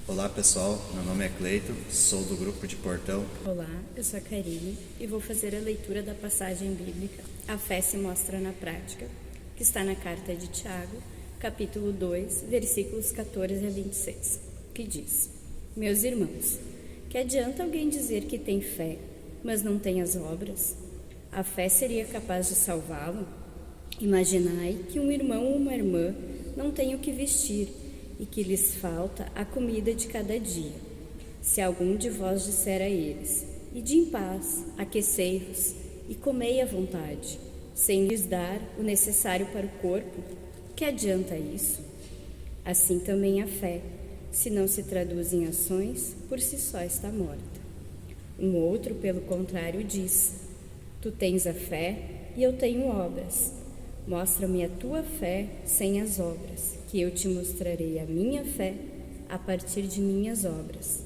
Olá pessoal, meu nome é Cleito, sou do grupo de Portão. Olá, eu sou a Karine e vou fazer a leitura da passagem bíblica A Fé se mostra na prática, que está na carta de Tiago, capítulo 2, versículos 14 a 26, que diz: Meus irmãos, que adianta alguém dizer que tem fé, mas não tem as obras? A fé seria capaz de salvá-lo? Imaginai que um irmão ou uma irmã não tem o que vestir e que lhes falta a comida de cada dia. Se algum de vós disser a eles: Ide em paz, aquecei-vos e comei à vontade, sem lhes dar o necessário para o corpo, que adianta isso? Assim também a fé, se não se traduz em ações, por si só está morta. Um outro, pelo contrário, diz: Tu tens a fé e eu tenho obras. Mostra-me a tua fé sem as obras, que eu te mostrarei a minha fé a partir de minhas obras.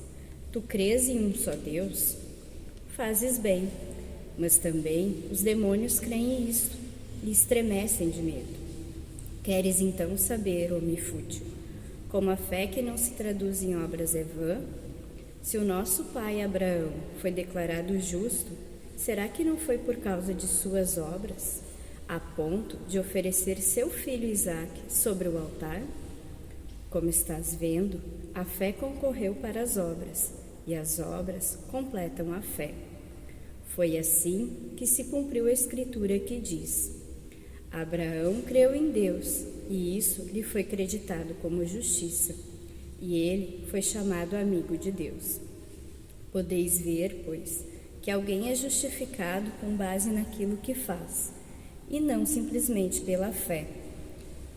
Tu crês em um só Deus? Fazes bem, mas também os demônios creem isto e estremecem de medo. Queres então saber, homem fútil, como a fé que não se traduz em obras é vã? Se o nosso pai Abraão foi declarado justo, será que não foi por causa de suas obras, a ponto de oferecer seu filho Isaque sobre o altar? Como estás vendo, a fé concorreu para as obras, e as obras completam a fé. Foi assim que se cumpriu a escritura que diz: Abraão creu em Deus, e isso lhe foi creditado como justiça, e ele foi chamado amigo de Deus. Podeis ver, pois, que alguém é justificado com base naquilo que faz, e não simplesmente pela fé.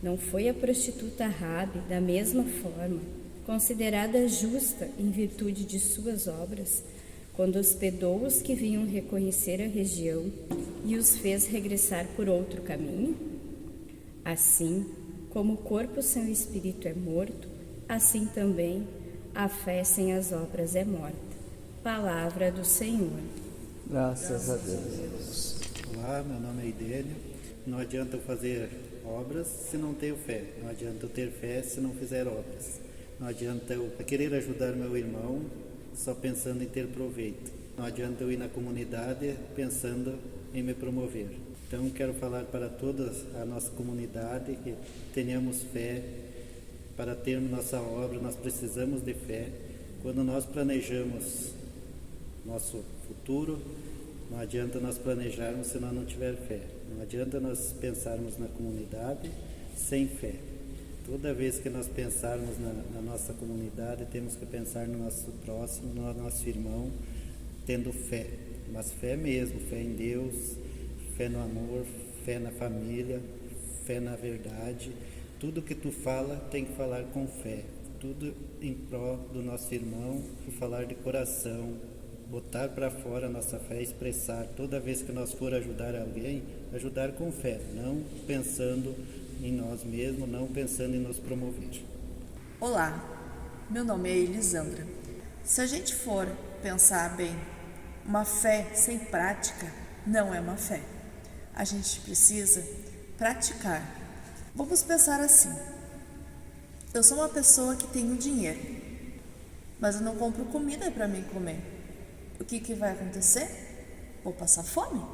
Não foi a prostituta Rabi, da mesma forma, considerada justa em virtude de suas obras, quando hospedou os que vinham reconhecer a região e os fez regressar por outro caminho? Assim, como o corpo sem o espírito é morto, assim também a fé sem as obras é morta. Palavra do Senhor. Graças a Deus. Olá, meu nome é Idênio. Não adianta eu fazer obras se não tenho fé. Não adianta eu ter fé se não fizer obras. Não adianta eu querer ajudar meu irmão só pensando em ter proveito. Não adianta eu ir na comunidade pensando em me promover. Então quero falar para toda a nossa comunidade que tenhamos fé. Para termos nossa obra, nós precisamos de fé. Quando nós planejamos nosso futuro, não adianta nós planejarmos se nós não tiver fé. Não adianta nós pensarmos na comunidade sem fé. Toda vez que nós pensarmos na nossa comunidade, temos que pensar no nosso próximo, no nosso irmão, tendo fé. Mas fé mesmo, fé em Deus, fé no amor, fé na família, fé na verdade. Tudo que tu fala, tem que falar com fé. Tudo em prol do nosso irmão, falar de coração, botar para fora a nossa fé, expressar. Toda vez que nós for ajudar alguém, ajudar com fé, não pensando em nós mesmos, não pensando em nos promover. Olá, meu nome é Elisandra. Se a gente for pensar bem, uma fé sem prática não é uma fé. A gente precisa praticar. Vamos pensar assim: eu sou uma pessoa que tenho dinheiro, mas eu não compro comida para mim comer. O que vai acontecer? Vou passar fome.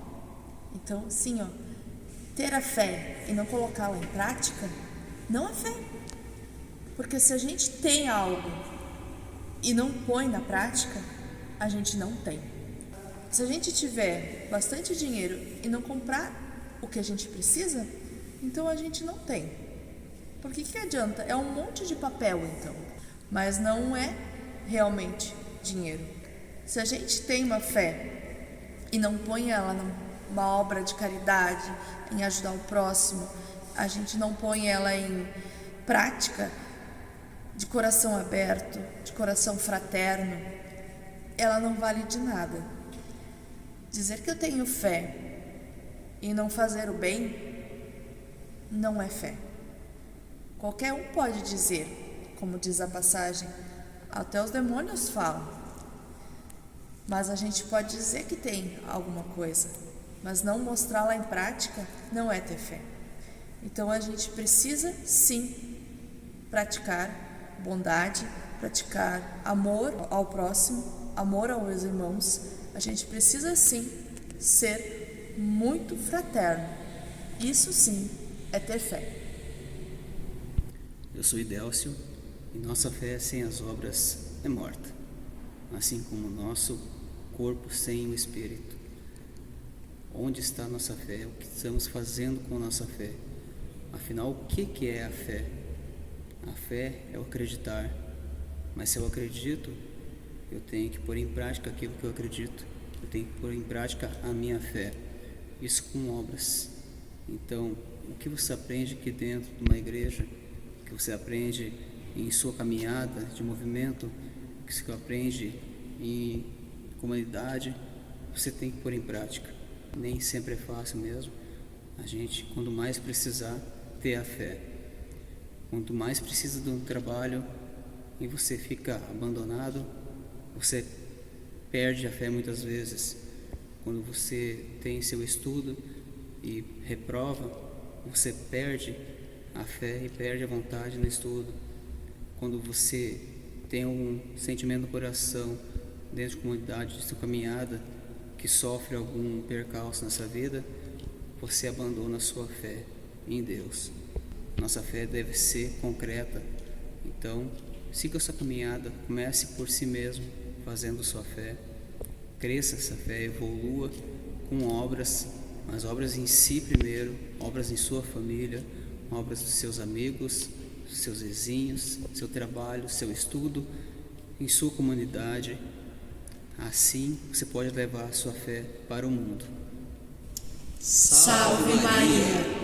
Então, sim, ter a fé e não colocá-la em prática não é fé. Porque se a gente tem algo e não põe na prática, a gente não tem. Se a gente tiver bastante dinheiro e não comprar o que a gente precisa, então a gente não tem. Por que adianta? É um monte de papel, então, mas não é realmente dinheiro. Se a gente tem uma fé e não põe ela numa obra de caridade, em ajudar o próximo, a gente não põe ela em prática, de coração aberto, de coração fraterno, ela não vale de nada. Dizer que eu tenho fé e não fazer o bem não é fé. Qualquer um pode dizer, como diz a passagem, até os demônios falam. Mas a gente pode dizer que tem alguma coisa, mas não mostrá-la em prática não é ter fé. Então a gente precisa sim praticar bondade, praticar amor ao próximo, amor aos irmãos, a gente precisa sim ser muito fraterno. Isso sim é ter fé. Eu sou Idélcio e nossa fé sem as obras é morta, assim como o nosso corpo sem o Espírito. Onde está a nossa fé? O que estamos fazendo com a nossa fé? Afinal, o que é a fé? A fé é o acreditar, mas se eu acredito, eu tenho que pôr em prática aquilo que eu acredito, eu tenho que pôr em prática a minha fé, isso com obras. Então, o que você aprende aqui dentro de uma igreja, o que você aprende em sua caminhada de movimento, o que você aprende em comunidade, você tem que pôr em prática. Nem sempre é fácil mesmo. A gente, quando mais precisar, ter a fé. Quanto mais precisa de um trabalho e você fica abandonado, você perde a fé muitas vezes. Quando você tem seu estudo e reprova, você perde a fé e perde a vontade no estudo. Quando você tem um sentimento no coração, dentro de comunidade, de sua caminhada, que sofre algum percalço nessa vida, você abandona a sua fé em Deus. Nossa fé deve ser concreta. Então, siga a sua caminhada, comece por si mesmo, fazendo sua fé. Cresça essa fé, evolua com obras, mas obras em si primeiro, obras em sua família, obras dos seus amigos, dos seus vizinhos, seu trabalho, seu estudo, em sua comunidade. Assim você pode levar a sua fé para o mundo. Salve Maria!